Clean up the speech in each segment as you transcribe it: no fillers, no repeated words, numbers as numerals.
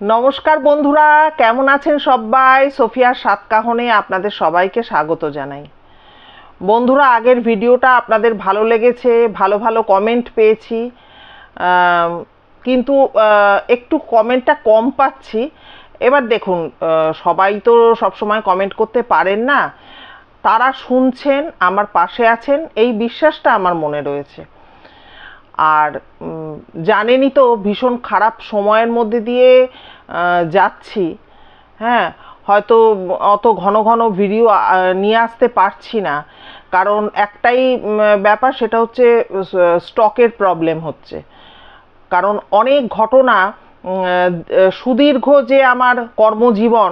নমস্কার বন্ধুরা, কেমন আছেন সবাই? সোফিয়ার সাত কাহনে আপনাদের সবাইকে স্বাগত জানাই। বন্ধুরা, আগের ভিডিওটা আপনাদের ভালো লেগেছে, ভালো ভালো কমেন্ট পেয়েছি, কিন্তু একটু কমেন্টটা কম পাচ্ছি। এবার দেখুন, সবাই তো সবসময় কমেন্ট করতে পারেন না। তারা শুনছেন, আমার পাশে আছেন, এই বিশ্বাসটা আমার মনে রয়েছে। আর জানেনই তো ভীষণ খারাপ সময়ের মধ্যে দিয়ে যাচ্ছি। হ্যাঁ, হয়তো অত ঘন ঘন ভিডিও নিয়ে আসতে পারছি না, কারণ একটাই ব্যাপার, সেটা হচ্ছে স্টকের প্রবলেম হচ্ছে। কারণ অনেক ঘটনা, সুদীর্ঘ যে আমার কর্মজীবন,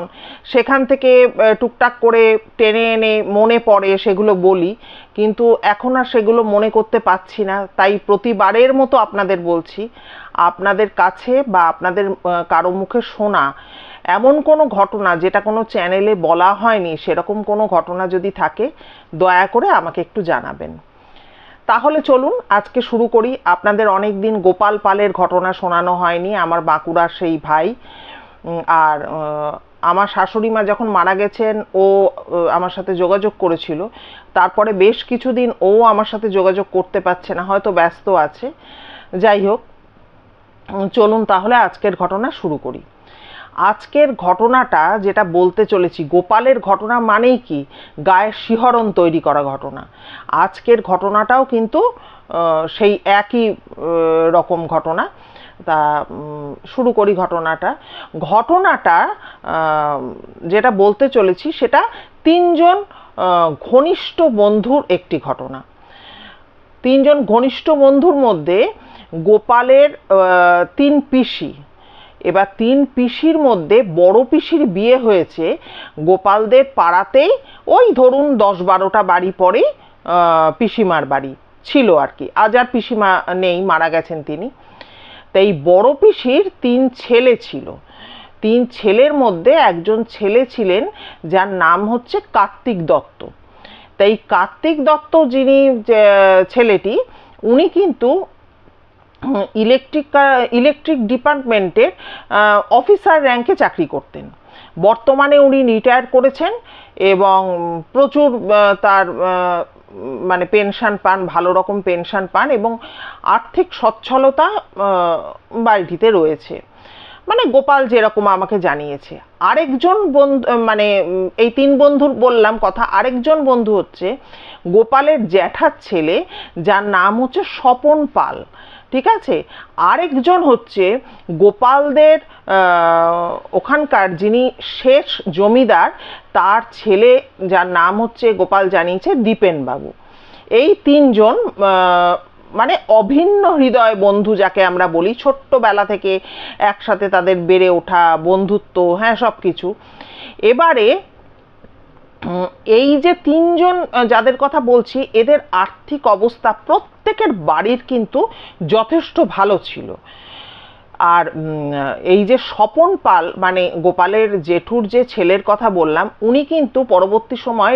সেখান থেকে টুকটাক করে টেনে এনে মনে পড়ে, সেগুলো বলি, কিন্তু এখন আর সেগুলো মনে করতে পারছি না। তাই প্রতিবারের মতো আপনাদের বলছি, আপনাদের কাছে বা আপনাদের কারো মুখে শোনা এমন কোনো ঘটনা যেটা কোনো চ্যানেলে বলা হয়নি, সেরকম কোনো ঘটনা যদি থাকে দয়া করে আমাকে একটু জানাবেন। তাহলে চলুন আজকে শুরু করি। আপনাদের অনেক দিন গোপাল পালের ঘটনা শোনানো হয়নি, আমার বাঁকুড়ার সেই ভাই। আর আমার শাশুড়ি মা যখন মারা গেছেন, ও আমার সাথে যোগাযোগ করেছিল। তারপরে বেশ কিছুদিন ও আমার সাথে যোগাযোগ করতে পারছে না, হয়তো ব্যস্ত আছে। যাই হোক, চলুন তাহলে আজকের ঘটনা শুরু করি। আজকের ঘটনাটা যেটা বলতে চলেছি, গোপালের ঘটনা মানেই কি গায়ের শিহরণ তৈরি করা ঘটনা। আজকের ঘটনাটাও কিন্তু সেই একই রকম ঘটনা। তা শুরু করি ঘটনাটা। ঘটনাটা যেটা বলতে চলেছি সেটা তিনজন ঘনিষ্ঠ বন্ধুর একটি ঘটনা। তিনজন ঘনিষ্ঠ বন্ধুর মধ্যে গোপালের তিন পিসি। এবার তিন পিসির মধ্যে বড় পিসির বিয়ে হয়েছে গোপালদের পাড়াতেই, ওই ধরুন 10-12টা বাড়ি পরেই পিসিমার বাড়ি ছিল আর কি। আজ আর পিসিমা নেই, মারা গেছেন তিনি। তাই বড় পিসির 3 ছেলে ছিল। 3 ছেলের মধ্যে একজন ছেলে ছিলেন যার নাম হচ্ছে কার্তিক দত্ত। তাই কার্তিক দত্ত যিনি ছেলেটি, উনি কিন্তু ইলেকট্রিক ডিপার্টমেন্টের অফিসার র্যাঙ্কে চাকরি করতেন। বর্তমানে উনি রিটায়ার করেছেন এবং প্রচুর তার মানে পেনশন পান, ভালো রকম পেনশন পান, এবং আর্থিক সচ্ছলতা বাড়িটিতে রয়েছে। মানে গোপাল যেরকম আমাকে জানিয়েছে। আরেকজন বন্ধু, মানে এই 3 বন্ধুর বললাম কথা, আরেকজন বন্ধু হচ্ছে গোপালের জ্যাঠার ছেলে, যার নাম হচ্ছে স্বপন পাল। ঠিক আছে। আরেকজন হচ্ছে গোপালদের ওখানকার যিনি শেষ জমিদার, তার ছেলে, যার নাম হচ্ছে গোপাল জানিয়েছে দীপেন বাবু। এই 3 জন মানে অভিন্ন হৃদয় বন্ধু যাকে আমরা বলি, ছোট্টবেলা থেকে একসাথে তাদের বেড়ে ওঠা বন্ধুত্ব, হ্যাঁ, সব কিছু। এবারে এই যে 3 জন যাদের কথা বলছি, এদের আর্থিক অবস্থা প্রত্যেকের বাড়ির কিন্তু যথেষ্ট ভালো ছিল। আর এই যে স্বপন পাল, মানে গোপালের জেঠুর যে ছেলের কথা বললাম, উনি কিন্তু পরবর্তী সময়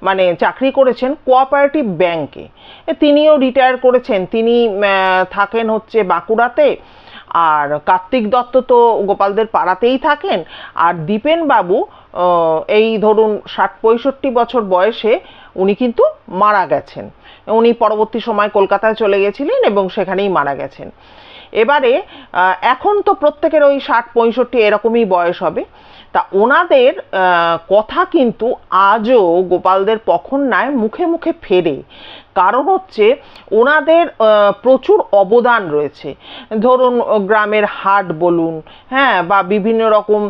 মানে চাকরি করেছেন কোঅপারেটিভ ব্যাংকে। তিনিও রিটায়ার করেছেন। তিনি থাকেন হচ্ছে বাঁকুড়াতে। আর কার্তিক দত্ত তো গোপালদের পাড়াতেই থাকেন। আর দীপেন বাবু এই ধরুন 60-65 বছর বয়সে উনি কিন্তু মারা গেছেন। উনি পরবর্তী সময় কলকাতায় চলে গেছিলেন এবং সেখানেই মারা গেছেন। এবারে এখন তো প্রত্যেকের ওই 60-65 এরকমই বয়স হবে। তা ওনাদের কথা কিন্তু আজও গোপালদের পখন্নায় মুখে মুখে ফেরে। কারণ হচ্ছে ওনাদের প্রচুর অবদান রয়েছে। ধরুন গ্রামের হাট বলুন, হ্যাঁ, বা বিভিন্ন রকম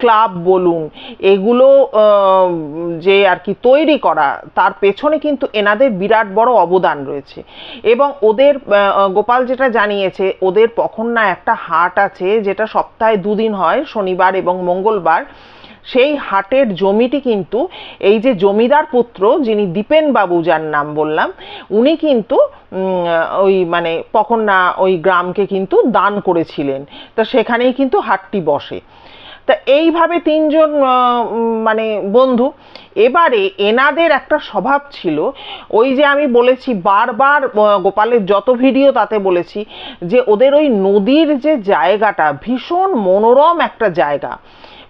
ক্লাব বলুন, এগুলো যে আর কি তৈরি করা, তার পেছনে কিন্তু এনাদের বিরাট বড় অবদান রয়েছে। এবং ওদের গোপাল যেটা জানিয়েছে, ওদের পখন্নায় একটা হাট আছে যেটা সপ্তাহে 2 দিন হয়, শনিবার এবং মঙ্গলবার। সেই হাটের জমিটি কিন্তু এই যে জমিদার পুত্র যিনি দীপেন বাবু, যার নাম বললাম, উনি কিন্তু ওই মানে পখন্না ওই গ্রামকে কিন্তু দান করেছিলেন। তা সেখানেই কিন্তু হাটটি বসে। তা এইভাবে তিনজন মানে বন্ধু। এবারে এনাদের একটা স্বভাব ছিল, ওই যে আমি বলেছি বারবার গোপালের যত ভিডিও তাতে বলেছি যে ওদের ওই নদীর যে জায়গাটা ভীষণ মনোরম একটা জায়গা,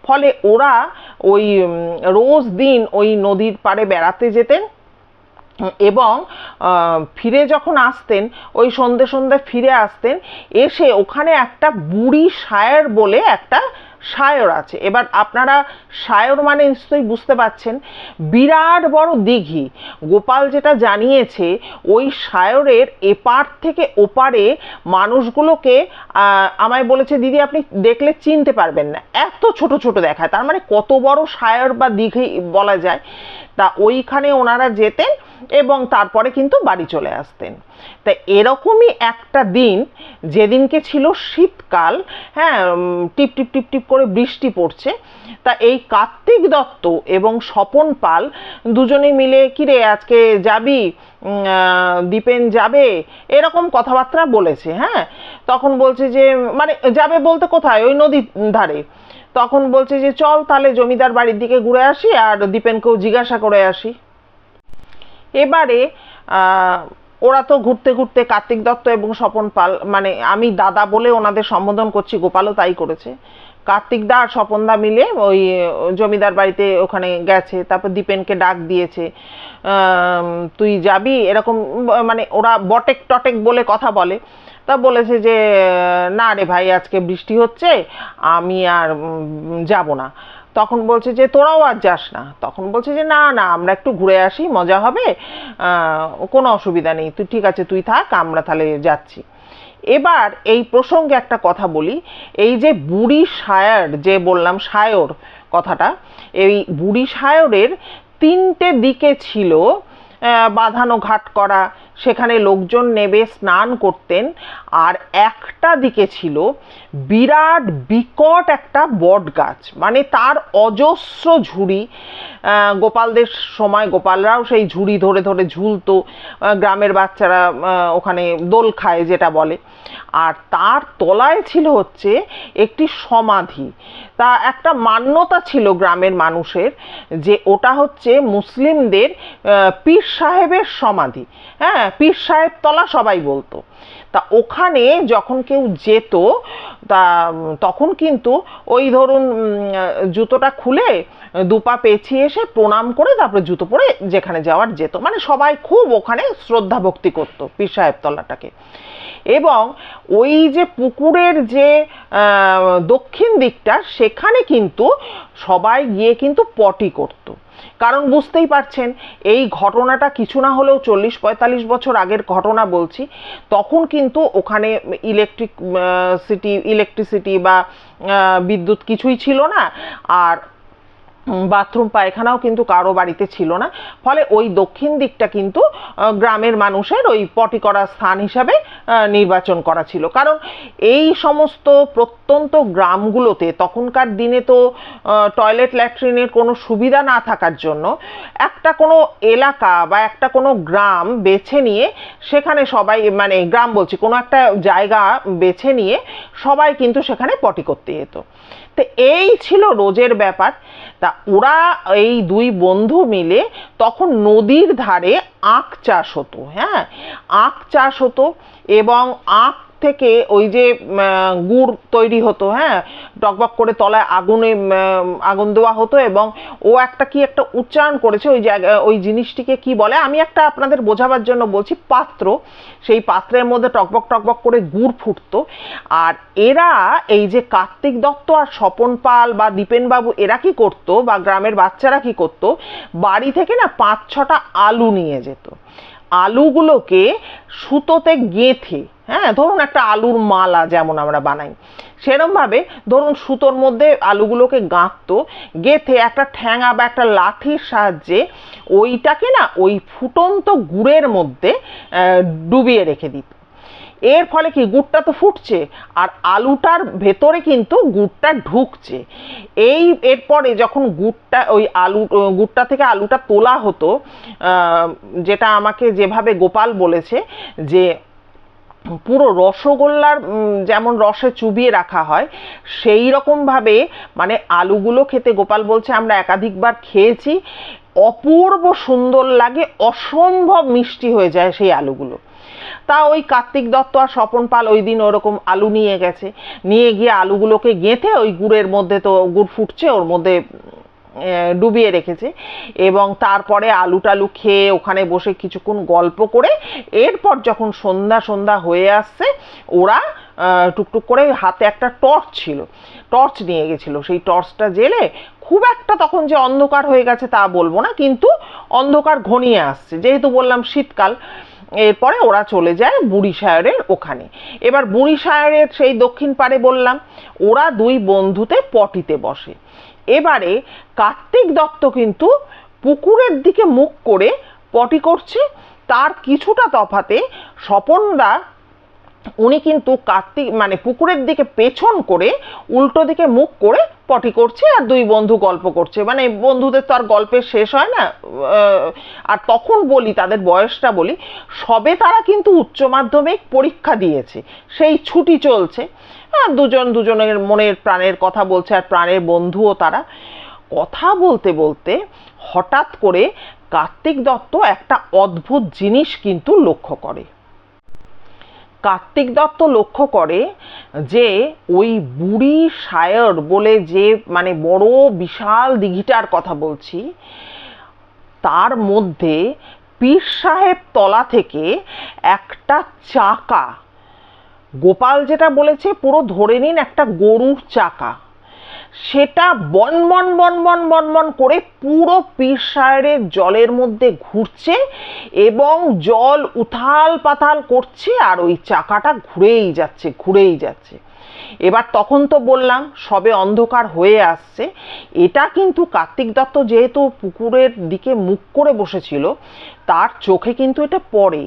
ফলে ওরা ওই রোজ দিন ওই নদীর পাড়ে বেড়াতে যেতেন এবং ফিরে যখন আসতেন ওই সন্ধে সন্ধ্যায় ফিরে আসতেন, এসে ওখানে একটা বুড়ি সায়র বলে একটা সায়র আছে। এবার আপনারা সায়র মানে নিশ্চয়ই বুঝতে পারছেন, বিরাট বড় দিঘি। গোপাল যেটা জানিয়েছে ওই সায়রের এপার থেকে ওপারে মানুষগুলোকে আমায় বলেছে দিদি আপনি দেখলে চিনতে পারবেন না, এত ছোট ছোট দেখায়, তার মানে কত বড় সায়র বা দিঘি বলা যায়। তা ওইখানে ওনারা যেতেন এবং তারপরে কিন্তু বাড়ি চলে আসতেন। তা এরকমই একটা দিন, যেদিনকে ছিল শীতকাল, হ্যাঁ, টিপ টিপ টিপ টিপ করে বৃষ্টি পড়ছে, তা এই কার্তিক দত্ত এবং স্বপন পাল দুজনে মিলে কিরে আজকে যাবি, দীপেন যাবে, এরকম কথাবার্তা বলেছে। হ্যাঁ, তখন বলছে যে মানে যাবে বলতে কোথায়, ওই নদীর ধারে। তখন বলছে যে চল তাহলে জমিদার বাড়ির দিকে ঘুরে আসি আর দীপেনকেও জিজ্ঞাসা করে আসি। এবারে ওরা তো ঘুরতে ঘুরতে কার্তিক দত্ত এবং স্বপন পাল, মানে আমি দাদা বলে ওনাদের সম্বোধন করছি, গোপালও তাই করেছে, কার্তিক দা আর স্বপন দা মিলে ওই জমিদার বাড়িতে ওখানে গেছে। তারপর দীপেনকে ডাক দিয়েছে, তুই যাবি এরকম, মানে ওরা বটেক টটেক বলে কথা বলে। তা বলেছে যে না রে ভাই আজকে বৃষ্টি হচ্ছে আমি আর যাব না। তখন বলছে যে তোরাও আর যাস না? তখন বলছে যে না না আমরা একটু ঘুরে আসি, মজা হবে, কোনো অসুবিধা নেই, তুই ঠিক আছে তুই থাক, আমরা তাহলে যাচ্ছি। এবার এই প্রসঙ্গে একটা কথা বলি, এই যে বুড়ি সায়র যে বললাম, সায়র কথাটা, এই বুড়ি সায়রের তিনটে দিকে ছিল বাঁধানো ঘাট করা, সেখানে লোকজন নেবে স্নান করতেন। আর একটা দিকে ছিল বিরাট বিকট একটা বট গাছ, মানে তার অজস্র ঝুড়ি। গোপালদের সময় গোপালরাও সেই ঝুড়ি ধরে ধরে ঝুলতো, গ্রামের বাচ্চারা ওখানে দোল খায় যেটা বলে। আর তার তলায় ছিল হচ্ছে একটি সমাধি। তা একটা মান্যতা ছিল গ্রামের মানুষের যে ওটা হচ্ছে মুসলিমদের পীর সাহেবের সমাধি। হ্যাঁ, পীর সাহেব তলা সবাই বলতো। তা ওখানে যখন কেউ যেত তা তখন কিন্তু ওই ধরুন জুতোটা খুলে দুপা পেঁচিয়ে এসে প্রণাম করে তারপরে জুতো পরে যেখানে যাওয়ার যেত, মানে সবাই খুব ওখানে শ্রদ্ধা ভক্তি করতো পীর সাহেব তলাটাকে। এবং ওই যে পুকুরের যে দক্ষিণ দিকটা সেখানে কিন্তু সবাই গিয়ে কিন্তু পটি করত। কারণ বুঝতেই পারছেন এই ঘটনাটা কিছু না হলেও 40-45 বছর আগের ঘটনা বলছি। তখন কিন্তু ওখানে ইলেকট্রিসিটি বা বিদ্যুৎ কিছুই ছিল না, আর বাথরুম পায়খানাও কিন্তু কারো বাড়িতে ছিল না। ফলে ওই দক্ষিণ দিকটা কিন্তু গ্রামের মানুষের ওই পটি করার স্থান হিসাবে নির্বাচন করা ছিল। কারণ এই সমস্ত প্রত্যন্ত গ্রামগুলোতে তখনকার দিনে তো টয়লেট ল্যাট্রিনের কোনো সুবিধা না থাকার জন্য একটা কোনো এলাকা বা একটা কোনো গ্রাম বেছে নিয়ে সেখানে সবাই, মানে গ্রাম বলছি, কোনো একটা জায়গা বেছে নিয়ে সবাই কিন্তু সেখানে পটি করতে যেত। তো এই ছিল রোজের ব্যাপার। তা ওরা এই দুই বন্ধু মিলে তখন নদীর ধারে আখ চাষ হতো। হ্যাঁ, আখ চাষ হতো এবং আখ থেকে ওই যে গুড় তৈরি হতো। হ্যাঁ, টকবক করে তলায় আগুন দেওয়া হতো এবং ও একটা কি একটা উচ্চারণ করেছে, ওই জায়গা ওই জিনিসটিকে কি বলে আমি একটা আপনাদের বোঝাবার জন্য বলছি, পাত্র। সেই পাত্রের মধ্যে টকবক টকবক করে গুড় ফুটতো। আর এরা এই যে কার্তিক দত্ত আর স্বপন পাল বা দীপেন বাবু এরা কি করতো, বা গ্রামের বাচ্চারা কি করতো, বাড়ি থেকে না 5-6টা আলু নিয়ে যেত। আলুগুলোকে সুতোতে গেঁথে, হ্যাঁ ধরুন একটা আলুর মালা যেমন আমরা বানাই সেরমভাবে ধরুন সুতোর মধ্যে আলুগুলোকে গাঁথতো, গেঁথে একটা ঠ্যাঙা বা একটা লাঠির সাহায্যে ওইটাকে না ওই ফুটন্ত গুড়ের মধ্যে ডুবিয়ে রেখে দিত। এর ফলে কি গুড়টা তো ফুটছে আর আলুটার ভেতরে কিন্তু গুড়টা ঢুকছে। এরপরে যখন গুড়টা ওই গুড়টা থেকে আলুটা তোলা হতো, যেটা আমাকে যেভাবে গোপাল বলেছে যে পুরো রসগোল্লার যেমন রসে চুবিয়ে রাখা হয় সেই রকমভাবে মানে আলুগুলো খেতে গোপাল বলছে আমরা একাধিকবার খেয়েছি, অপূর্ব সুন্দর লাগে, অসম্ভব মিষ্টি হয়ে যায় সেই আলুগুলো। তা ওই কার্তিক দত্ত আর স্বপন পাল ওই দিন ওরকম আলু নিয়ে গেছে, নিয়ে গিয়ে আলুগুলোকে গেঁথে ওই গুড়ের মধ্যে, তো গুড় ফুটছে ওর মধ্যে ডুবিয়ে রেখেছে, এবং তারপরে আলু টালু খেয়ে ওখানে বসে কিছুক্ষণ গল্প করে এরপর যখন সন্ধ্যা সন্ধ্যা হয়ে আসছে ওরা টুকটুক করে হাতে একটা টর্চ ছিল, টর্চ নিয়ে গেছিল, সেই টর্চটা জেলে খুব একটা তখন যে অন্ধকার হয়ে গেছে তা বলবো না, কিন্তু অন্ধকার ঘনিয়ে আসছে, যেহেতু বললাম শীতকাল। এরপরে ওরা চলে যায় বুড়িসায়রের ওখানে। এবার বুড়িসায়রের সেই দক্ষিণ পাড়ে বললাম ওরা দুই বন্ধুতে পটিতে বসে। এবারে কার্তিক দত্ত কিন্তু পুকুরের দিকে মুখ করে পটি করছে, তার কিছুটা তফাতে স্বপনদা উনি কিন্তু কার্তিক মানে পুকুরের দিকে পেছন করে উল্টো দিকে মুখ করে পটি করছে, আর দুই বন্ধু গল্প করছে। মানে বন্ধুদের তো আর গল্পের শেষ হয় না। আর তখন বলি তাদের বয়সটা বলি, সবে তারা কিন্তু উচ্চ মাধ্যমিক পরীক্ষা দিয়েছে, সেই ছুটি চলছে, দুজন দুজনের মনের প্রাণের কথা বলছে, আর প্রাণের বন্ধুও তারা। কথা বলতে বলতে হঠাৎ করে কার্তিক দত্ত একটা অদ্ভুত জিনিস কিন্তু লক্ষ্য করে। কার্তিক দত্ত লক্ষ্য করে যে ওই বুড়ি সায়র বলে যে মানে বড় বিশাল দিঘিটার কথা বলছি, তার মধ্যে পীর সাহেব তলা থেকে একটা চাকা, গোপাল যেটা বলেছে পুরো ধরে নিন একটা গরুর চাকা, সেটা বনবন বনবন বনবন করে পুরো পীর সাহেবের জলের মধ্যে ঘুরছে এবং জল উথাল পাতাল করছে, আর ওই চাকাটা ঘুরেই যাচ্ছে ঘুরেই যাচ্ছে। এবার তখন তো বললাম সবে অন্ধকার হয়ে আসছে, এটা কিন্তু কার্তিক দত্ত যেহেতু পুকুরের দিকে মুখ করে বসেছিল তার চোখে কিন্তু এটা পড়ে।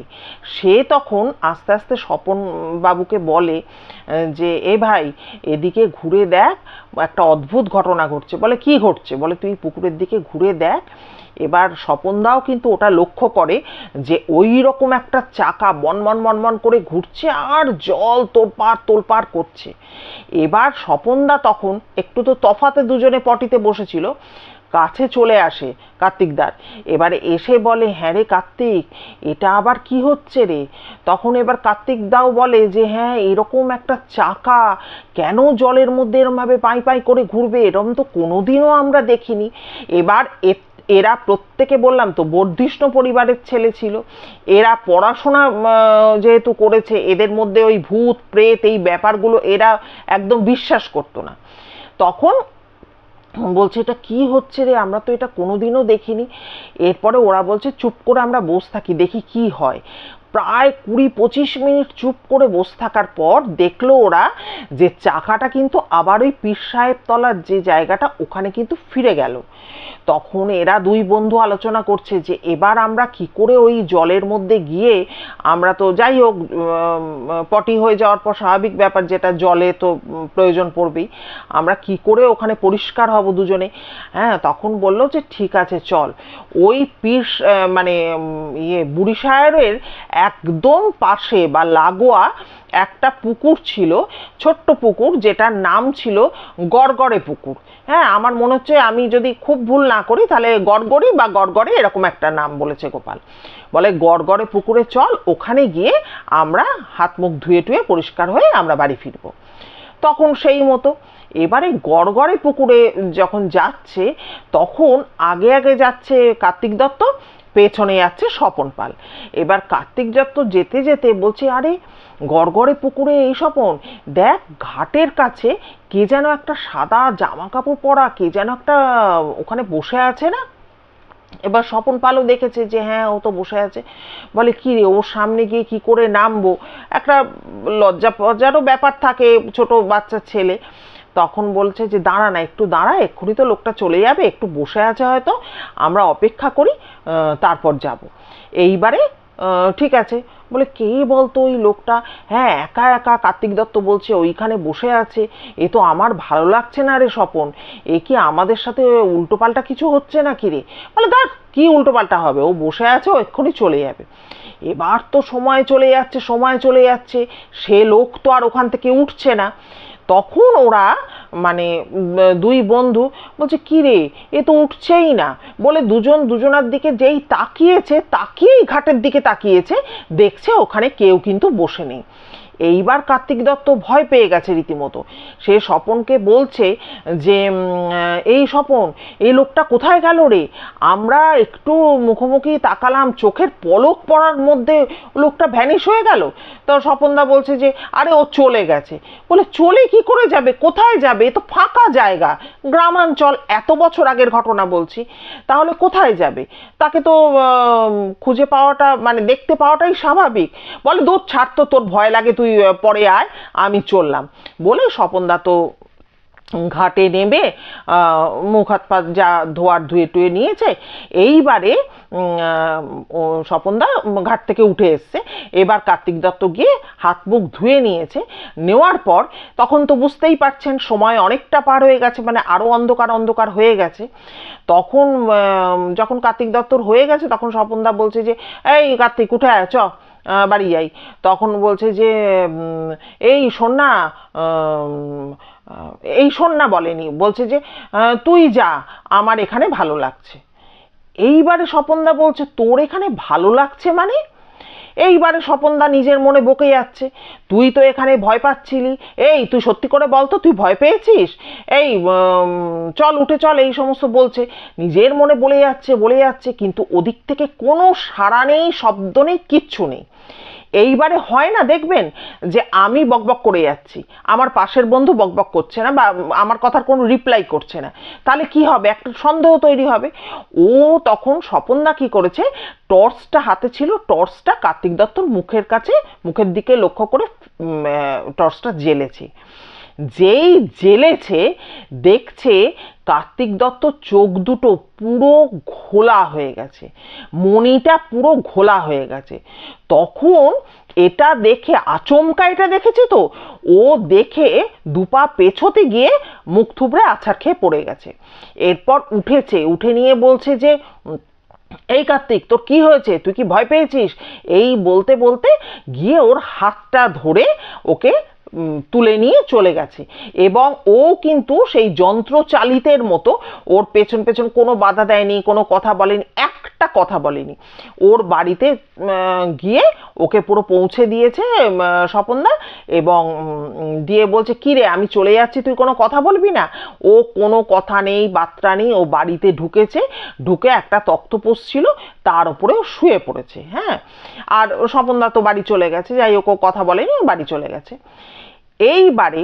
সে তখন আস্তে আস্তে স্বপন বাবুকে বলে যে এ ভাই এদিকে ঘুরে দেখ, একটা অদ্ভুত ঘটনা ঘটছে। বলে কি ঘটছে? বলে তুই পুকুরের দিকে ঘুরে দেখ। এবার স্বপনদাও কিন্তু ওটা লক্ষ্য করে যে ওই রকম একটা চাকা বনবন বনবন করে ঘুরছে আর জল তোলপাড় তোলপাড় করছে। এবার স্বপনদা তখন একটু তো তফাতে দুজনে পটিতে বসেছিল, কাছে চলে আসে কার্তিকদার। এবারে এসে বলে হ্যাঁ রে কার্তিক, এটা আবার কি হচ্ছে রে? তখন এবার কার্তিক দাও বলে যে হ্যাঁ এরকম একটা চাকা কেন জলের মধ্যে এরমভাবে পাই পাই করে ঘুরবে, এরম তো কোনোদিনও আমরা দেখিনি। এবার এরা প্রত্যেকে বললাম তো বর্ধিষ্ণু পরিবারের ছেলে ছিল, এরা পড়াশোনা যেহেতু করেছে, এদের মধ্যে ওই ভূত প্রেত এই ব্যাপারগুলো এরা একদম বিশ্বাস করতো না। তখন বলছে এটা কি হচ্ছে রে, আমরা তো এটা কোনোদিনও দেখিনি। এরপরে ওরা বলছে চুপ করে আমরা বসে থাকি দেখি কি হয়। প্রায় 20-25 মিনিট চুপ করে বসে থাকার পর দেখলো ওরা যে চাকাটা কিন্তু আবার ওই পীর সাহেব তলার যে জায়গাটা ওখানে কিন্তু ফিরে গেল। তখন এরা দুই বন্ধু আলোচনা করছে যে এবার আমরা কি করে ওই জলের মধ্যে গিয়ে, আমরা তো যাই হোক পটি হয়ে যাওয়ার পর স্বাভাবিক ব্যাপার যেটা জলে তো প্রয়োজন পড়বেই, আমরা কি করে ওখানে পরিষ্কার হব দুজনে। হ্যাঁ তখন বললো যে ঠিক আছে চল। ওই পীর মানে বুড়িসায়রের একদম পাশে বা লাগোয়া একটা পুকুর ছিল, ছোট্ট পুকুর, যেটার নাম ছিল গড়গড়ে পুকুর। হ্যাঁ আমার মনে হচ্ছে আমি যদি খুব ভুল না করি তাহলে গড়গড়ি বা গড়গড়ে এরকম একটা নাম বলেছে গোপাল। বলে গড়গড়ে পুকুরে চল, ওখানে গিয়ে আমরা হাত মুখ ধুয়ে টুয়ে পরিষ্কার হয়ে আমরা বাড়ি ফিরবো। তখন সেই মতো এবারে গড়গড়ে পুকুরে যখন যাচ্ছে তখন আগে আগে যাচ্ছে কার্তিক দত্ত, পেছনে যাচ্ছে স্বপন পাল। এবার কার্তিক দত্ত যেতে যেতে বলছে আরে গড়গড়ে পুকুরে এই স্বপন দেখ ঘাটের কাছে কে যেন একটা সাদা জামা কাপড় পরা কে যেন একটা ওখানে বসে আছে না? এবার স্বপন পালও দেখেছে যে হ্যাঁ ও তো বসে আছে। বলে কি রে, ওর সামনে গিয়ে কি করে নামবো, একটা লজ্জা ফজ্জারও ব্যাপার থাকে, ছোট বাচ্চা ছেলে। তখন বলছে যে দাঁড়া না একটু দাঁড়া, এক্ষুনি তো লোকটা চলে যাবে, একটু বসে আছে হয়তো, আমরা অপেক্ষা করি তারপর যাব। এইবারে ঠিক আছে। বলে কে বলতো ওই লোকটা? হ্যাঁ একা একা কার্তিক দত্ত বলছে ওইখানে বসে আছে, এ তো আমার ভালো লাগছে না রে স্বপন, এ কি আমাদের সাথে উল্টোপাল্টা কিছু হচ্ছে না কি রে? বলে দেখ কি উল্টোপাল্টা হবে, ও বসে আছে, ও এক্ষুনি চলে যাবে। এবার তো সময় চলে যাচ্ছে, সময় চলে যাচ্ছে, সে লোক তো আর ওখান থেকে উঠছে না। তখন ওরা মানে দুই বন্ধু বলছে কি রে, এ তো উঠছেই না, বলে দুজন দুজনার দিকে যেই তাকিয়েছে, তাকিয়েই ঘাটের দিকে তাকিয়েছে, দেখছে ওখানে কেউ কিন্তু বসে নেই। এইবার কার্তিক দত্ত ভয় পেয়ে গেছে রীতিমতো। সে স্বপনকে বলছে যে এই স্বপন, এই লোকটা কোথায় গেল রে, আমরা একটু মুখোমুখি তাকালাম, চোখের পলক পড়ার মধ্যে লোকটা ভ্যানিশ হয়ে গেল। তো স্বপনদা বলছে যে আরে ও চলে গেছে। বলে চলে কি করে যাবে, কোথায় যাবে, এ তো ফাঁকা জায়গা, গ্রামাঞ্চল, এত বছর আগের ঘটনা বলছি, তাহলে কোথায় যাবে, তাকে তো খুঁজে পাওয়াটা মানে দেখতে পাওয়াটাই স্বাভাবিক। বলে দূর ছাড় তো, তোর ভয় লাগে, তুই পরে আয়, আমি চললাম। বলে স্বপনদা তো ঘাটে নেমে মুখ হাত পা যা ধোয়ার ধুয়ে টুয়ে নিয়েছে। এইবারে স্বপনদা ঘাট থেকে উঠে এসছে। এবার কার্তিক দত্ত গিয়ে হাত মুখ ধুয়ে নিয়েছে। নেওয়ার পর তখন তো বুঝতেই পারছেন সময় অনেকটা পার হয়ে গেছে, মানে আরো অন্ধকার অন্ধকার হয়ে গেছে। তখন যখন কার্তিক দত্তর হয়ে গেছে, তখন স্বপনদা বলছে যে এই কার্তিক উঠে আয়, চ বাড়ি যাই। তখন বলছে যে এই শোন না, এই শোন না বলেনি, বলছে যে তুই যা, আমার এখানে ভালো লাগছে। এইবারে স্বপনদা বলছে তোর এখানে ভালো লাগছে মানে? এইবারে স্বপনদা নিজের মনে বকে যাচ্ছে, তুই তো এখানে ভয় পাচ্ছিলি, এই তুই সত্যি করে বল তো, তুই ভয় পেয়েছিস, এই চল উঠে চল, এই সমস্ত বলছে, নিজের মনে বলে যাচ্ছে, কিন্তু ওদিক থেকে কোনো সাড়া নেই, শব্দ নেই, কিচ্ছু নেই। এইবারে হয় না দেখবেন যে আমি বকবক করে যাচ্ছি, আমার পাশের বন্ধু বকবক করছে না বা আমার কথার কোনো রিপ্লাই করছে না, তাহলে কি হবে, একটা সন্দেহ তৈরি হবে। ও তখন স্বপনদা কি করেছে, টর্চটা হাতে ছিল, টর্চটা কার্তিক দত্তর মুখের কাছে, মুখের দিকে লক্ষ্য করে টর্চটা জ্বেলেছে। যেই জ্বেলেছে দেখছে কার্তিক দত্ত চোখ দুটো পুরো ঘোলা হয়ে গেছে, মণিটা পুরো ঘোলা হয়ে গেছে। তখন এটা দেখে আচমকা এটা দেখেছে তো, ও দেখে দুপা পেছোতে গিয়ে মুখ থুবড়ে আছাড় খেয়ে পড়ে গেছে। এরপর উঠেছে, উঠে নিয়ে বলছে যে এই কার্তিক তোর কি হয়েছে, তুই কি ভয় পেয়েছিস, এই বলতে বলতে গিয়ে ওর হাতটা ধরে ওকে তুলে নিয়ে চলে গেছে। এবং ও কিন্তু সেই যন্ত্র চালিতের মতো ওর পেছন পেছন কোনো বাধা দেয়নি, কোনো কথা বলেনি, একটা কথা বলেনি, ওর বাড়িতে গিয়ে ওকে পুরো পৌঁছে দিয়েছে স্বপনদা। এবং দিয়ে বলছে কি রে আমি চলে যাচ্ছি, তুই কোনো কথা বলবি না? ও কোনো কথা নেই, বার্তা নেই, ও বাড়িতে ঢুকেছে, ঢুকে একটা তক্তপোষ ছিল তার উপরে ও শুয়ে পড়েছে। হ্যাঁ, আর স্বপনদা তো বাড়ি চলে গেছে, যাই হোক ও কথা বলেনি, বাড়ি চলে গেছে। এইবারে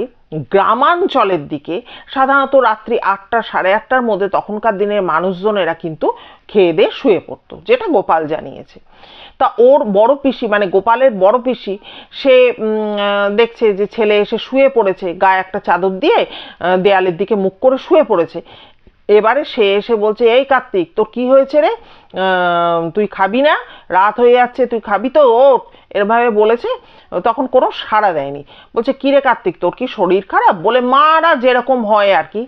গ্রামাঞ্চলের দিকে সাধারণত রাত্রি ৮টা সাড়ে ৮টার মধ্যে তখনকার দিনের মানুষজনেরা কিন্তু খেয়ে দিয়ে শুয়ে পড়তো, যেটা গোপাল জানিয়েছে। তা ওর বড় পিসি মানে গোপালের বড় পিসি সে দেখছে যে ছেলে এসে শুয়ে পড়েছে, গায়ে একটা চাদর দিয়ে দেয়ালের দিকে মুখ করে শুয়ে পড়েছে। এবারে সে এসে বলছে এই কার্তিক তোর কি হয়েছে রে, তুই খাবি না, রাত হয়ে যাচ্ছে, তুই খাবি তো, ওঠ, এরভাবে বলেছে। তখন কোনো সাড়া দেয়নি। বলছে কি রে কার্তিক তোর কি শরীর খারাপ, বলে মারা যেরকম হয় আর কি,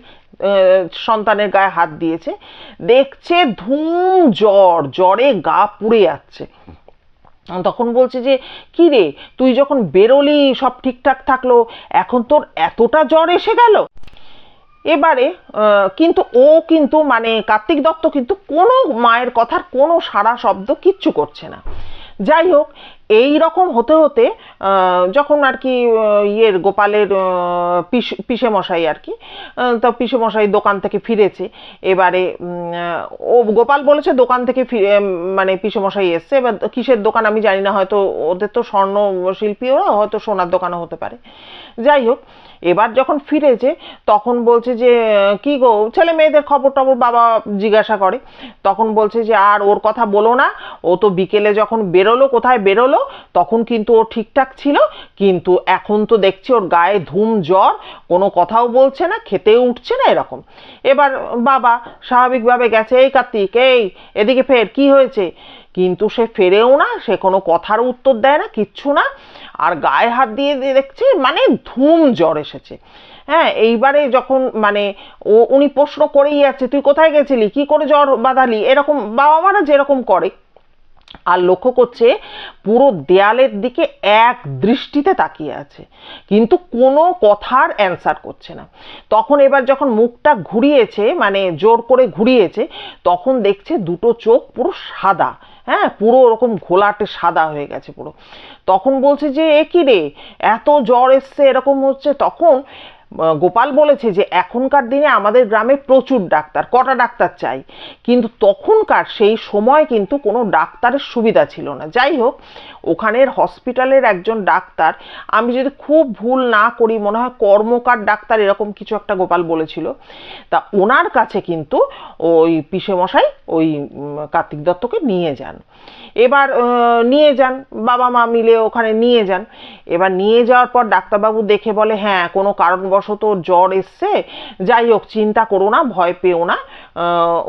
সন্তানের গায়ে হাত দিয়েছে, দেখছে ধুম জ্বর, জ্বরে গা পুড়ে যাচ্ছে। তখন বলছে যে কি রে তুই যখন বেরোলি সব ঠিকঠাক থাকলো, এখন তোর এতটা জ্বর এসে গেল। এবারে কিন্তু ও কিন্তু মানে কার্তিক দত্ত কিন্তু কোনো মায়ের কথার কোনো সাড়া শব্দ কিচ্ছু করছে না। যাই হোক এই রকম হতে হতে যখন আর কি ইয়ের গোপালের পিসে মশাই আর কি, তো পিসে মশাই দোকান থেকে ফিরেছে। এবারে ও গোপাল বলেছে দোকান থেকে ফিরে মানে পিসে মশাই এসছে, এবার কিসের দোকান আমি জানি না, হয়তো ওদের তো স্বর্ণ শিল্পী, ওরা হয়তো সোনার দোকানও হতে পারে। যাই হোক এবার যখন ফিরেছে তখন বলছে যে কি গো ছেলে মেয়েদের খবর টবর বাবা জিজ্ঞাসা করে। তখন বলছে যে আর ওর কথা বলো না, ও তো বিকেলে যখন বেরোলো, কোথায় বেরোলো তখন কিন্তু ও ঠিকঠাক ছিল, কিন্তু এখন তো দেখছি ওর গায়ে ধুম জ্বর, কোনো কথাও বলছে না, খেতেও উঠছে না, এরকম। এবার বাবা স্বাভাবিকভাবে গেছে, এই কার্তিক এই এদিকে ফের, কি হয়েছে? কিন্তু সে ফেরেও না, সে কোনো কথার উত্তর দেয় না, কিচ্ছু না, আর গায়ে হাত দিয়ে দেখছে মানে ধুম জ্বর এসেছে। হ্যাঁ, এইবারে যখন মানে উনি প্রশ্ন করেই যাচ্ছে, তুই কোথায় গেছিলি, কি করে জ্বর বাঁধালি, এরকম বাবা মারা যেরকম করে। আর লক্ষ্য করছে পুরো দেয়ালের দিকে এক দৃষ্টিতে তাকিয়ে আছে, কিন্তু কোনো কথার অ্যান্সার করছে না। তখন এবার যখন মুখটা ঘুরিয়েছে, মানে জোর করে ঘুরিয়েছে, তখন দেখছে দুটো চোখ পুরো সাদা, হ্যাঁ, পুরো ওরকম ঘোলাটে সাদা হয়ে গেছে পুরো। তখন বলছে যে এ কি রে, এত জ্বর এসছে, এরকম হচ্ছে। তখন গোপাল বলেছে যে এখনকার দিনে আমাদের গ্রামে প্রচুর ডাক্তার, কটা ডাক্তার চাই, কিন্তু তখনকার সেই সময় কিন্তু কোনো ডাক্তারের সুবিধা ছিল না। যাই হোক, ওখানের হসপিটালের একজন ডাক্তার, আমি যদি খুব ভুল না করি মনে হয় কর্মকার ডাক্তার, এরকম কিছু একটা গোপাল বলেছিল। তা ওনার কাছে কিন্তু ওই পিসেমশাই ওই কার্তিক দত্তকে নিয়ে যান। এবার নিয়ে যান, বাবা মা মিলে ওখানে নিয়ে যান। এবার নিয়ে যাওয়ার পর ডাক্তারবাবু দেখে বলে, হ্যাঁ কোনো কারণবশত জ্বর এসছে, যাই হোক চিন্তা করো না, ভয় পেও না,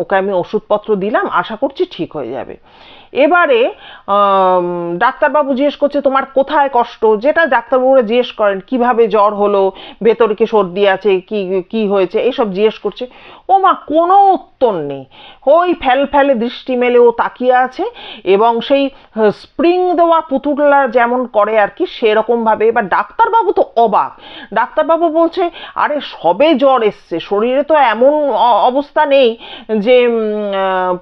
ওকে আমি ওষুধপত্র দিলাম, আশা করছি ঠিক হয়ে যাবে। এবারে ডাক্তারবাবু জিজ্ঞেস করছে তোমার কোথায় কষ্ট, যেটা ডাক্তারবাবুরা জিজ্ঞেস করেন, কিভাবে জ্বর হলো, ভেতরে কি সর্দি আছে, কি কি হয়েছে, এইসব জিজ্ঞেস করছে। ও মা, কোনো উত্তর নেই, ওই ফেলে দৃষ্টি মেলে ও তাকিয়ে আছে, এবং সেই স্প্রিং দেওয়া পুতুলরা যেমন করে আর কি সেরকম ভাবে। এবার ডাক্তারবাবু তো অবাক, ডাক্তারবাবু বলছে আরে সবে জ্বর এসছে, শরীরে তো এমন অবস্থা নেই যে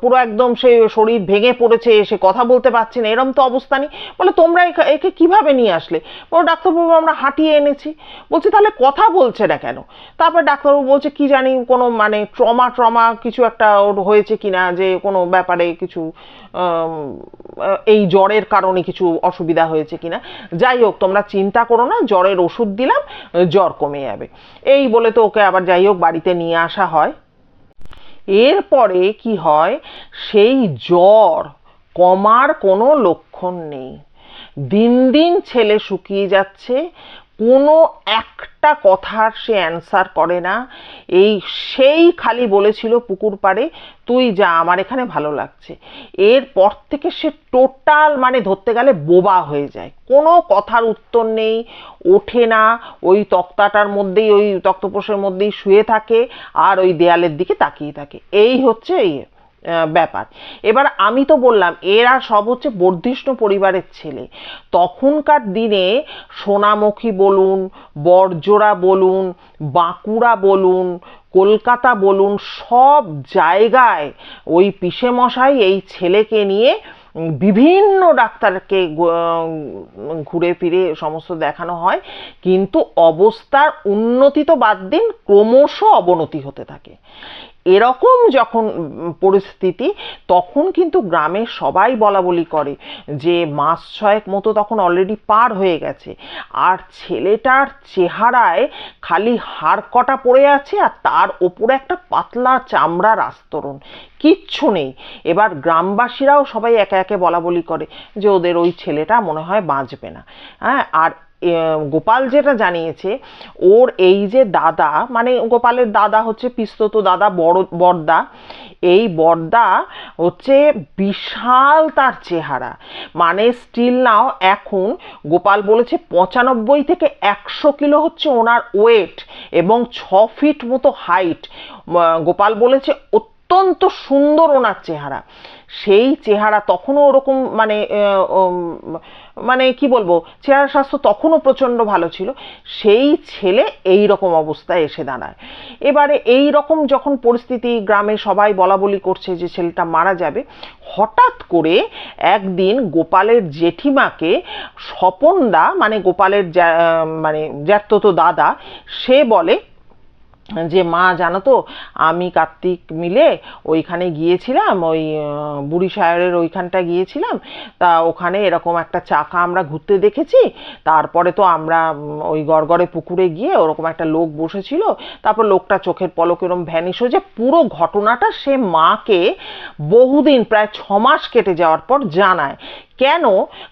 পুরো একদম সে শরীর ভেঙে পড়েছে, সে কথা বলতে পারছে না, এরকম তো অবস্থা নেই। বলে তোমরা একে কিভাবে নিয়ে আসলে? বলো ডাক্তারবাবু আমরা হাঁটিয়ে এনেছি। বলছে তাহলে কথা বলছে না কেন? তারপর ডাক্তারবাবু বলছে কি জানি কোনো মানে ট্রমা কিছু একটা ওর হয়েছে কিনা, যে কোনো ব্যাপারে কিছু এই জ্বরের কারণে কিছু অসুবিধা হয়েছে কিনা। যাই হোক তোমরা চিন্তা করো না, জ্বরের ওষুধ দিলাম, জ্বর কমে যাবে। এই বলে তো ওকে আবার যাই হোক বাড়িতে নিয়ে আসা হয়। এরপরে কি হয়, সেই জ্বর কমার কোনো লক্ষণ নেই, দিন দিন ছেলে শুকিয়ে যাচ্ছে, কোনো একটা কথার সে অ্যান্সার করে না। সেই খালি বলেছিল পুকুর পাড়ে তুই যা, আমার এখানে ভালো লাগছে। এরপর থেকে সে টোটাল মানে ধরতে গেলে বোবা হয়ে যায়, কোনো কথার উত্তর নেই, ওঠে না, ওই তক্তাটার মধ্যেই, ওই তক্তপোষের মধ্যেই শুয়ে থাকে, আর ওই দেয়ালের দিকে তাকিয়ে থাকে। এই হচ্ছে এই ব্যাপার। এবার আমি তো বললাম এরা সব হচ্ছে বর্ধিষ্ণু পরিবারের ছেলে। তখনকার দিনে সোনামুখী বলুন, বড়জোড়া বলুন, বাঁকুড়া বলুন, কলকাতা বলুন, সব জায়গায় ওই পিসেমশাই এই ছেলেকে নিয়ে বিভিন্ন ডাক্তারকে ঘুরে ফিরে সমস্ত দেখানো হয়, কিন্তু অবস্থার উন্নতি তো বাদ দিন, ক্রমশ অবনতি হতে থাকে। এরকম যখন পরিস্থিতি, তখন কিন্তু গ্রামের সবাই বলা বলি করে যে মাস ছয়েক মতো তখন অলরেডি পার হয়ে গেছে, আর ছেলেটার চেহারায় খালি হাড় কটা পড়ে আছে, আর তার ওপরে একটা পাতলা চামড়ার আস্তরণ, কিচ্ছু নেই। এবার গ্রামবাসীরাও সবাই একে একে বলা বলি করে যে ওদের ওই ছেলেটা মনে হয় বাঁচবে না। হ্যাঁ, আর গোপাল যেটা জানিয়েছে, ওর এই যে দাদা, মানে গোপালের দাদা হচ্ছে পিস্তত দাদা, বড়দা, এই বড়দা হচ্ছে বিশাল তার চেহারা, মানে স্টিল নাও এখন গোপাল বলেছে 95 থেকে 100 কিলো হচ্ছে ওনার ওয়েট, এবং 6 ফিট মতো হাইট। গোপাল বলেছে অত্যন্ত সুন্দর ওনার চেহারা। সেই চেহারা তখনও ওরকম মানে মানে কি বলবো, চেহারা স্বাস্থ্য তখনও প্রচণ্ড ভালো ছিল। সেই ছেলে এই রকম অবস্থায় এসে দাঁড়ায়। এবারে এই রকম যখন পরিস্থিতি, গ্রামে সবাই বলা বলি করছে যে ছেলেটা মারা যাবে, হঠাৎ করে একদিন গোপালের জেঠিমাকে স্বপনদা, মানে গোপালের মানে জ্যাঠতো দাদা, সে বলে যে মা জানো তো, আমি কার্তিক মিলে ওইখানে গিয়েছিলাম, ওই বুড়ি সাহেবের ওইখানটা গিয়েছিলাম, তা ওখানে এরকম একটা চাকা আমরা ঘুরতে দেখেছি, তারপরে তো আমরা ওই গড়গড়ে পুকুরে গিয়ে ওরকম একটা লোক বসেছিল, তারপর লোকটা চোখের পলক এরকম ভ্যানিশ হয়ে যায়। পুরো ঘটনাটা সে মাকে বহুদিন, প্রায় 6 মাস কেটে যাওয়ার পর জানায়। কেন?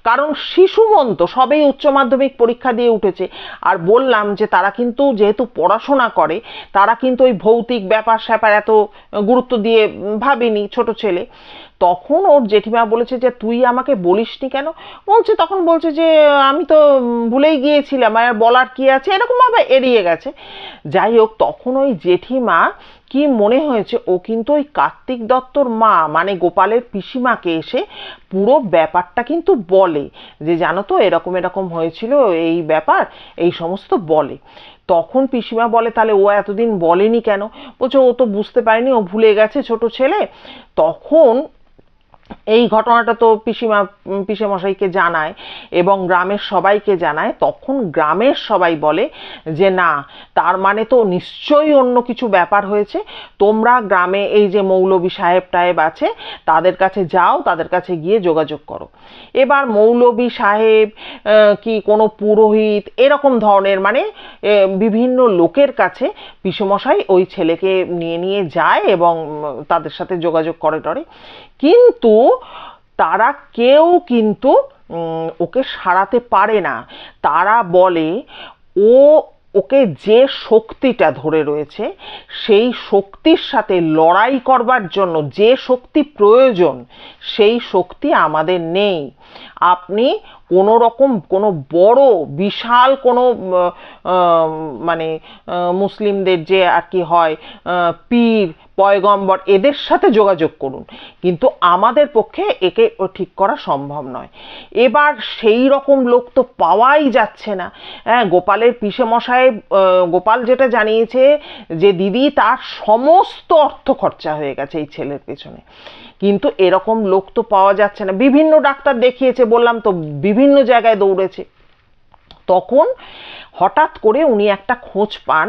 কারণ শিশুমন্ত সবেই উচ্চ মাধ্যমিক পরীক্ষা দিয়ে উঠেছে, আর বললাম যে তারা কিন্তু যেহেতু পড়াশোনা করে, তারা কিন্তু ওই ভৌতিক ব্যাপার স্যাপার এত গুরুত্ব দিয়ে ভাবেনি, ছোট ছেলে। তখন ওর জেঠিমা বলেছে যে তুই আমাকে বলিসনি কেন? তখন বলছে যে আমি তো ভুলেই গিয়েছিলাম, আর বলার কি আছে, এরকম ভাবে এড়িয়ে গেছে। যাই হোক, তখন ওই জেঠিমা কি মনে হয়েছে, ও কিন্তু ওই কার্তিক দত্তর মা মানে গোপালের পিসিমাকে এসে পুরো ব্যাপারটা কিন্তু বলে, যে জানো তো এরকম এরকম হয়েছিল, এই ব্যাপার এই সমস্ত বলে। তখন পিসিমা বলে তাহলে ও এতদিন বলেনি কেন? বলছে ও তো বুঝতে পারেনি, ও ভুলে গেছে, ছোট ছেলে। তখন এই ঘটনাটা তো পিসেমশাইকে জানায় এবং গ্রামের সবাইকে জানায়। তখন গ্রামের সবাই বলে যে না, তার মানে তো নিশ্চয়ই অন্য কিছু ব্যাপার হয়েছে, তোমরা গ্রামে এই যে মৌলবী সাহেব টাহেব আছে তাদের কাছে যাও, তাদের কাছে গিয়ে যোগাযোগ করো। এবার মৌলবী সাহেব কি কোনো পুরোহিত এরকম ধরনের মানে বিভিন্ন লোকের কাছে পিসেমশাই ওই ছেলেকে নিয়ে নিয়ে যায় এবং তাদের সাথে যোগাযোগ করে টরে, কিন্তু তারা কেউ কিন্তু ওকে সারাতে পারে না। তারা বলে ও ওকে যে শক্তিটা ধরে রয়েছে সেই শক্তির সাথে লড়াই করবার জন্য যে শক্তি প্রয়োজন সেই শক্তি আমাদের নেই। আপনি কোনো রকম কোনো বড় বিশাল কোনো মানে মুসলিমদের যে আর কি হয় পীর পয়গম্বর এদের সাথে যোগাযোগ করুন, কিন্তু আমাদের পক্ষে একে ঠিক করা সম্ভব নয়। এবার সেই রকম লোক তো পাওয়াই যাচ্ছে না। হ্যাঁ, গোপালের পিসেমশাই গোপাল যেটা জানিয়েছে যে দিদি তার সমস্ত অর্থ খরচা হয়ে গেছে এই ছেলের পেছনে, কিন্তু এরকম লোক তো পাওয়া যাচ্ছে না। বিভিন্ন ডাক্তার দেখিয়েছে, বললাম তো বিভিন্ন জায়গায় দৌড়েছে। তখন হঠাৎ করে উনি একটা খোঁজ পান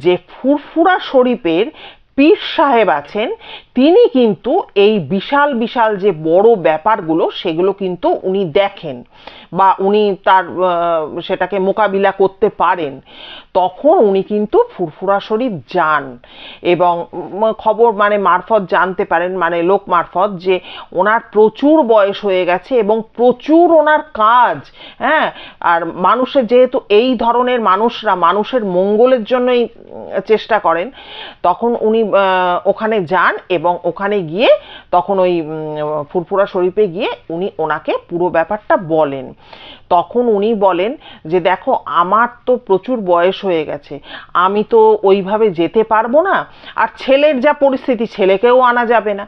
যে ফুরফুরা শরীফের পীর সাহেব আছেন, তিনি কিন্তু এই বিশাল বিশাল যে বড় ব্যাপারগুলো সেগুলো কিন্তু উনি দেখেন বা উনি তার সেটাকে মোকাবিলা করতে পারেন। তখন উনি কিন্তু ফুরফুরা শরীফ যান এবং খবর মানে মারফত জানতে পারেন, মানে লোক মারফত, যে ওনার প্রচুর বয়স হয়ে গেছে এবং প্রচুর ওনার কাজ। হ্যাঁ, আর মানুষের যেহেতু এই ধরনের মানুষরা মানুষের মঙ্গলের জন্যই চেষ্টা করেন, তখন উনি ওখানে যান এবং ওখানে গিয়ে তখন ওই ফুরফুরা শরীফে গিয়ে উনি ওনাকে পুরো ব্যাপারটা বলেন। তখন উনি বলেন যে দেখো আমার তো প্রচুর বয়স হয়ে গেছে, আমি তো ওইভাবে যেতে পারবো না, আর ছেলের যা পরিস্থিতি ছেলেকেও আনা যাবে না।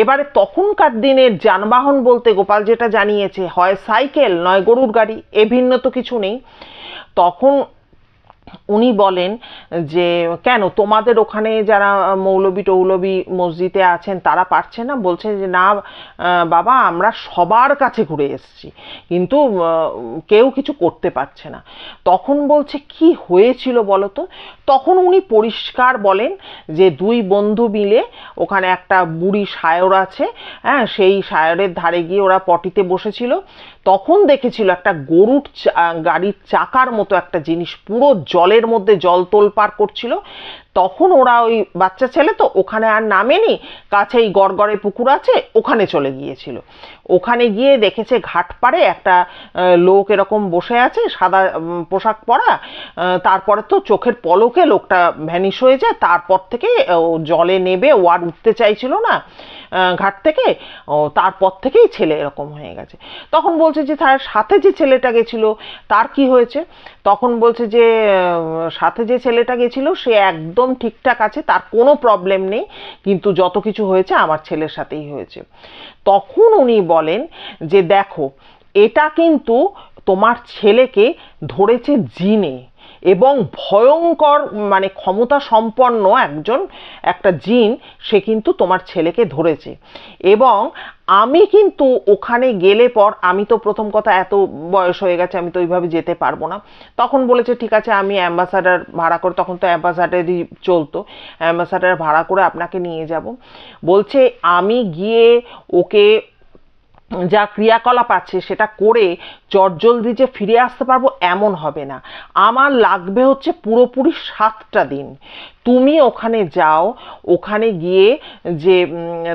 এবারে তখনকার দিনের যানবাহন বলতে গোপাল যেটা জানিয়েছে হয় সাইকেল নয় গরুর গাড়ি, এ ভিন্ন তো কিছু নেই। তখন উনি বলেন যে কেন তোমাদের ওখানে যারা মৌলবী টৌলবী মসজিদে আছেন তারা পারছে না? বলছে যে না বাবা, আমরা সবার কাছে ঘুরে এসেছি কিন্তু কেউ কিছু করতে পারছে না। তখন বলছে কি হয়েছিল বলো তো? তখন উনি পরিষ্কার বলেন যে দুই বন্ধু মিলে ওখানে একটা বুড়ি শায়র আছে, হ্যাঁ, সেই শায়রের ধারে গিয়ে ওরা পটিতে বসেছিল। তখন দেখেছিল একটা গরুর গাড়ির চাকার মতো একটা জিনিস পুরো জলের মধ্যে জল তোলপাড় করছিল। তখন ওরা ওই বাচ্চা ছেলে তো ওখানে আর নামেনি, কাছেই গড়গড়ে পুকুর আছে ওখানে চলে গিয়েছিল। ওখানে গিয়ে দেখেছে ঘাট পাড়ে একটা লোক এরকম বসে আছে, সাদা পোশাক পরা। তারপরে তো চোখের পলকে লোকটা ভ্যানিশ হয়ে যায়। তারপর থেকে জলে নেবে, ও আর উঠতে চাইছিল না ঘাট থেকে। তারপর থেকেই ছেলে এরকম হয়ে গেছে। তখন বলছে যে তার সাথে যে ছেলেটা গেছিল তার কি হয়েছে? তখন বলছে যে সাথে যে ছেলেটা গেছিল সে একদম ঠিকঠাক আছে, তার কোনো প্রবলেম নেই, কিন্তু যত কিছু হয়েছে আমার ছেলের সাথেই হয়েছে। তখন উনি বলেন যে দেখো, এটা কিন্তু তোমার ছেলেকে ধরেছে জিনে, এবং ভয়ঙ্কর মানে ক্ষমতা সম্পন্ন একটা জিন সে কিন্তু তোমার ছেলেকে ধরেছে। এবং আমি কিন্তু ওখানে গেলে পর, আমি তো প্রথম কথা এত বয়স হয়ে গেছে, আমি তো ওইভাবে যেতে পারবো না। তখন বলেছে ঠিক আছে, আমি অ্যাম্বাসাডার ভাড়া করে, তখন তো অ্যাম্বাসাডারই চলতো, অ্যাম্বাসাডার ভাড়া করে আপনাকে নিয়ে যাব। বলছে আমি গিয়ে ওকে যা ক্রিয়াকলাপ আছে সেটা করে চটজলদি যে ফিরে আসতে পারবো এমন হবে না, আমার লাগবে হচ্ছে পুরোপুরি 7টা দিন। তুমি ওখানে যাও, ওখানে গিয়ে যে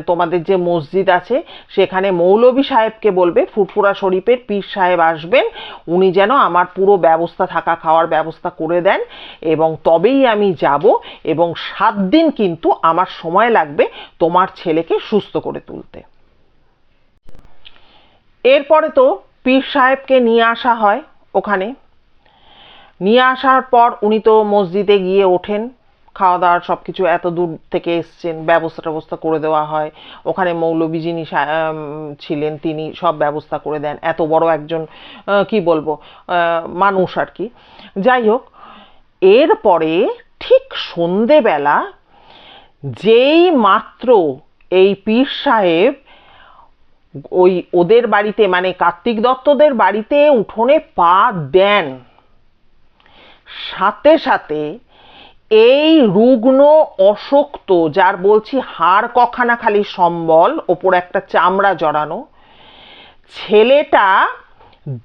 তোমাদের যে মসজিদ আছে সেখানে মৌলবী সাহেবকে বলবে ফুরফুরা শরীফের পীর সাহেব আসবেন, উনি যেন আমার পুরো ব্যবস্থা, থাকা খাওয়ার ব্যবস্থা করে দেন, এবং তবেই আমি যাব। এবং 7 দিন কিন্তু আমার সময় লাগবে তোমার ছেলেকে সুস্থ করে তুলতে। এরপরে তো পীর সাহেবকে নিয়ে আসা হয় ওখানে। নিয়ে আসার পর উনি তো মসজিদে গিয়ে ওঠেন, খাওয়া দাওয়ার সব কিছু, এত দূর থেকে এসছেন, ব্যবস্থা করে দেওয়া হয়। ওখানে মৌলবী যিনি ছিলেন তিনি সব ব্যবস্থা করে দেন, এত বড় একজন কি বলবো মানুষ আর কি। যাই হোক, এরপরে ঠিক সন্ধেবেলা যেই মাত্র এই পীর সাহেব ওই ওদের বাড়িতে মানে কার্তিক দত্তদের বাড়িতে উঠোনে পা দেন, সাথে সাথে এই রুগ্ন অশক্ত, যার বলছি হাড় কখানা খালি সম্বল, ওপর একটা চামড়া জড়ানো ছেলেটা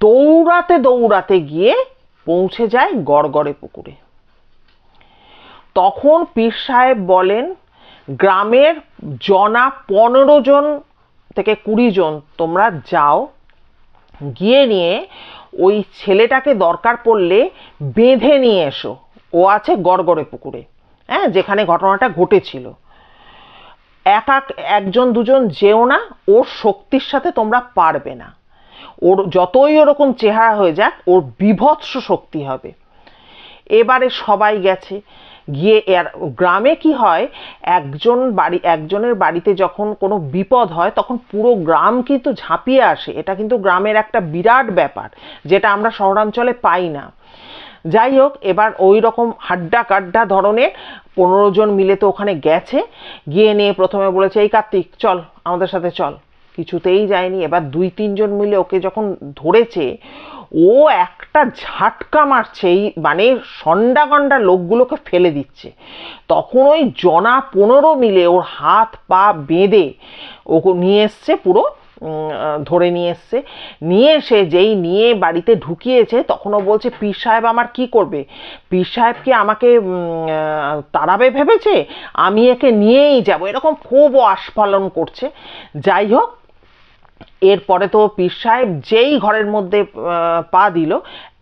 দৌড়াতে দৌড়াতে গিয়ে পৌঁছে যায় গড়গড়ে পুকুরে। তখন পীর সাহেব বলেন, গ্রামের জনা 15 জন থেকে 20 জন তোমরা যাও, গিয়ে নিয়ে ওই ছেলেটাকে দরকার পড়লে বেঁধে নিয়ে এসো, ও আছে গড়গড়ে পুকুরে, হ্যাঁ, যেখানে ঘটনাটা ঘটেছিল। একজন দুজন যেও না, ওর শক্তির সাথে তোমরা পারবে না, ওর যতই ওরকম চেহারা হয়ে যাক ওর বিভৎস শক্তি হবে। এবারে সবাই গেছে, গিয়ে গ্রামে কি হয়, একজনের বাড়িতে যখন কোনো বিপদ হয় তখন পুরো গ্রাম কিন্তু ঝাঁপিয়ে আসে, এটা কিন্তু গ্রামের একটা বিরাট ব্যাপার, যেটা আমরা শহরাঞ্চলে পাই না। যাই হোক, এবার ওই রকম হাড্ডা কাড্ডা ধরনের 15 জন মিলে তো ওখানে গেছে, গিয়ে নিয়ে প্রথমে বলেছে, এই কার্তিক চল আমাদের সাথে চল, কিছুতেই যায়নি। এবার 2-3 জন মিলে ওকে যখন ধরেছে, ও একটা ঝাটকা মারছে, এই মানে সন্ডা গন্ডা লোকগুলোকে ফেলে দিচ্ছে। তখন ওই জনা 15 মিলে ওর হাত পা বেঁধে ওকে নিয়ে এসছে, পুরো ধরে নিয়ে এসছে। নিয়ে এসে যেই নিয়ে বাড়িতে ঢুকিয়েছে, তখনও বলছে, পীর সাহেব আমার কি করবে, পীর সাহেব কি আমাকে তাড়াবে ভেবেছে, আমি একে নিয়েই যাব, এরকম খুব আস্ফালন করছে। যাই হোক, এরপরে তো পীর সাহেব যেই ঘরের মধ্যে পা দিল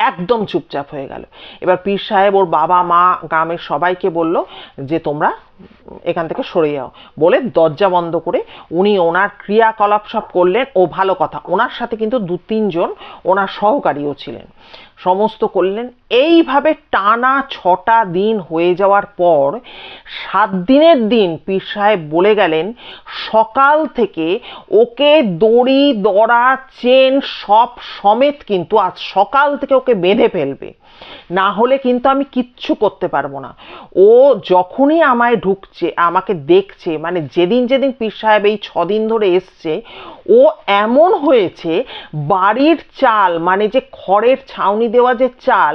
একদম চুপচাপ হয়ে গেল। এবার পীর সাহেব ওর বাবা মা গ্রামের সবাইকে বলল যে তোমরা এখান থেকে সরে যাও, বলে দরজা বন্ধ করে উনি ওনার ক্রিয়াকলাপ সব করলেন। ও ভালো কথা, ওনার সাথে কিন্তু 2-3 জন ওনার সহকারীও ছিলেন, সমস্ত করলেন। এইভাবে টানা 6টা দিন হয়ে যাওয়ার পর 7 দিনের দিন পীর সাহেব বলে গেলেন, সকাল থেকে ওকে দড়ি দড়া চেন সব সমেত কিন্তু আজ সকাল থেকে ওকে বেঁধে ফেলবে, না হলে কিন্তু আমি কিচ্ছু করতে পারবো না। ও যখনই আমাকে দেখছে, মানে যেদিন যেদিন পীর সাহেব এই 6 দিন ধরে এসছে, ও এমন হয়েছে বাড়ির চাল, মানে যে খড়ের ছাউনি দেওয়া যে চাল,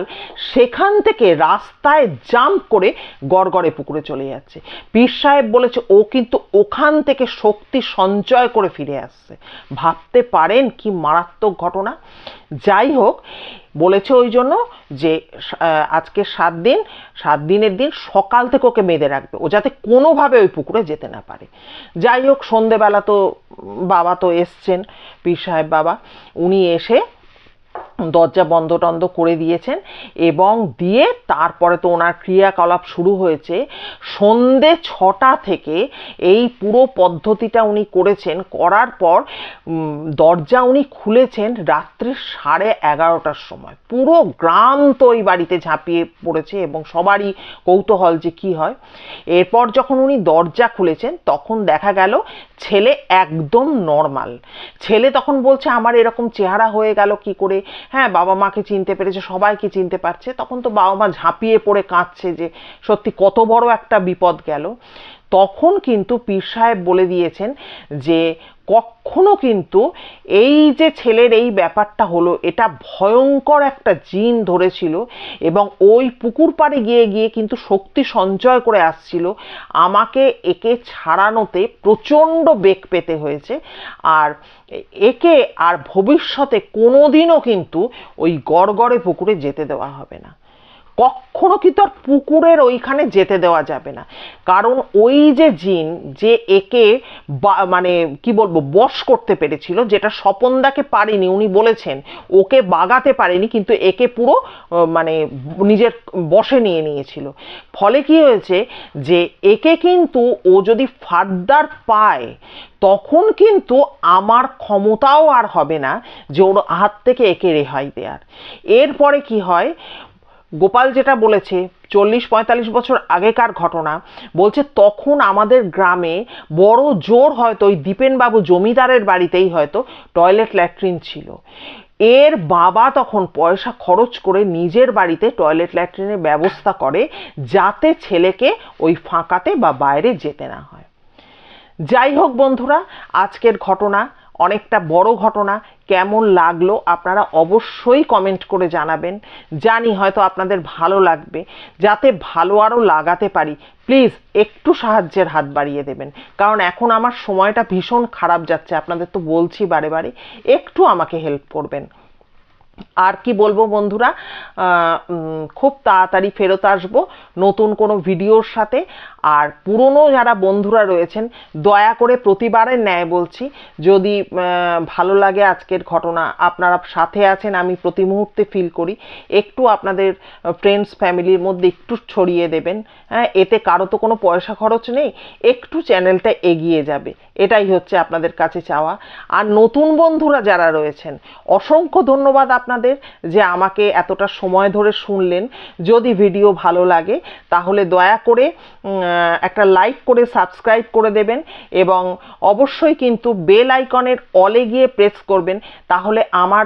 সেখান থেকে রাস্তায় জাম্প করে গড়গড়ে পুকুরে চলে যাচ্ছে। পীর সাহেব বলেছে ও কিন্তু ওখান থেকে শক্তি সঞ্চয় করে ফিরে আসছে। ভাবতে পারেন কি মারাত্মক ঘটনা। যাই হোক, বলেছে ওই জন্য যে আজকে 7 দিনের দিন সকাল থেকে ওকে বেঁধে রাখবে, ও যাতে কোনোভাবে ওই পুকুরে যেতে না পারে। যাই হোক, সন্ধেবেলা তো বাবা তো এসছেন, পীর সাহেব বাবা, উনি এসে দরজা বন্ধ টন্ধ করে দিয়েছেন, এবং দিয়ে তারপরে তো ওনার ক্রিয়াকলাপ শুরু হয়েছে। সন্ধে 6টা থেকে এই পুরো পদ্ধতিটা উনি করেছেন। করার পর দরজা উনি খুলেছেন রাত্রে 11:30টার সময়। পুরো গ্রাম তো ওই বাড়িতে ঝাঁপিয়ে পড়েছে এবং সবারই কৌতূহল যে কি হয়। এরপর যখন উনি দরজা খুলেছেন তখন দেখা গেল ছেলে একদম নর্মাল। ছেলে তখন বলছে, আমার এরকম চেহারা হয়ে গেল কি করে, হ্যাঁ বাবা মাকে চিনতে পেরেছে, সবাইকে চিনতে পারছে। তখন তো বাবা মা ঝাঁপিয়ে পড়ে কাঁদছে যে সত্যি কত বড় একটা বিপদ গেল। তখন কিন্তু পীর সাহেব বলে দিয়েছেন যে কখনো কিন্তু এই যে ছেলের এই ব্যাপারটা হলো, এটা ভয়ঙ্কর একটা জিন ধরেছিল এবং ওই পুকুর পাড়ে গিয়ে গিয়ে কিন্তু শক্তি সঞ্চয় করে আসছিল। আমাকে একে ছাড়ানোতে প্রচণ্ড বেগ পেতে হয়েছে, আর একে আর ভবিষ্যতে কোনোদিনও কিন্তু ওই গড়গড়ে পুকুরে যেতে দেওয়া হবে না। কখনো কিন্তু আর পুকুরের ওইখানে যেতে দেওয়া যাবে না, কারণ ওই যে জিন যে একে মানে কি বলবো বশ করতে পেরেছিল, যেটা স্বপনদাকে পারেনি, উনি বলেছেন ওকে বাগাতে পারেনি কিন্তু একে পুরো মানে নিজের বশে নিয়ে নিয়েছিল। ফলে কি হয়েছে যে একে কিন্তু ও যদি ফার্দার পায় তখন কিন্তু আমার ক্ষমতাও আর হবে না যে ওর হাত থেকে একে রেহাই দেওয়ার। এরপরে কি হয়, গোপাল যেটা বলেছে 40-45 বছর আগেকার ঘটনা, বলছে তখন আমাদের গ্রামে বড় জোর হয়তো ওই দীপেনবাবু জমিদারের বাড়িতেই হয়তো টয়লেট ল্যাট্রিন ছিল। এর বাবা তখন পয়সা খরচ করে নিজের বাড়িতে টয়লেট ল্যাট্রিনের ব্যবস্থা করে যাতে ছেলেকে ওই ফাঁকাতে বা বাইরে যেতে না হয়। যাই হোক বন্ধুরা, আজকের ঘটনা অনেকটা বড় ঘটনা, কেমন লাগলো আপনারা অবশ্যই কমেন্ট করে জানাবেন। জানি হয়তো আপনাদের ভালো লাগবে, যাতে ভালো আরও লাগাতে পারি প্লিজ একটু সাহায্যের হাত বাড়িয়ে দেবেন, কারণ এখন আমার সময়টা ভীষণ খারাপ যাচ্ছে, আপনাদের তো বলছি বারে বারে, একটু আমাকে হেল্প করবেন। আর কি বলবো বন্ধুরা, খুব তাড়াতাড়ি ফেরত আসবো নতুন কোনো ভিডিওর সাথে। আর পুরনো যারা বন্ধুরা রয়েছেন দয়া করে প্রতিবারের ন্যায় বলছি, যদি ভালো লাগে আজকের ঘটনা, আপনারা সাথে আছেন আমি প্রতি মুহূর্তে ফিল করি, একটু আপনাদের ফ্রেন্ডস ফ্যামিলির মধ্যে একটু ছড়িয়ে দেবেন। হ্যাঁ, এতে কারো তো কোনো পয়সা খরচ নেই, একটু চ্যানেলটা এগিয়ে যাবে, এটাই হচ্ছে আপনাদের কাছে চাওয়া। আর নতুন বন্ধুরা যারা রয়েছেন অসংখ্য ধন্যবাদ আপনাদের যে আমাকে এতটা সময় ধরে শুনলেন। যদি ভিডিও ভালো লাগে তাহলে দয়া করে একটা লাইক করে সাবস্ক্রাইব করে দেবেন এবং অবশ্যই কিন্তু বেল আইকনের অলে গিয়ে প্রেস করবেন, তাহলে আমার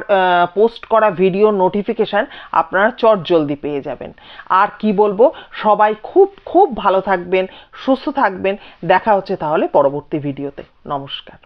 পোস্ট করা ভিডিও নোটিফিকেশান আপনারা চটজলদি পেয়ে যাবেন। আর কি বলবো, সবাই খুব খুব ভালো থাকবেন, সুস্থ থাকবেন। দেখা হচ্ছে তাহলে পরবর্তী ভিডিওতে। নমস্কার।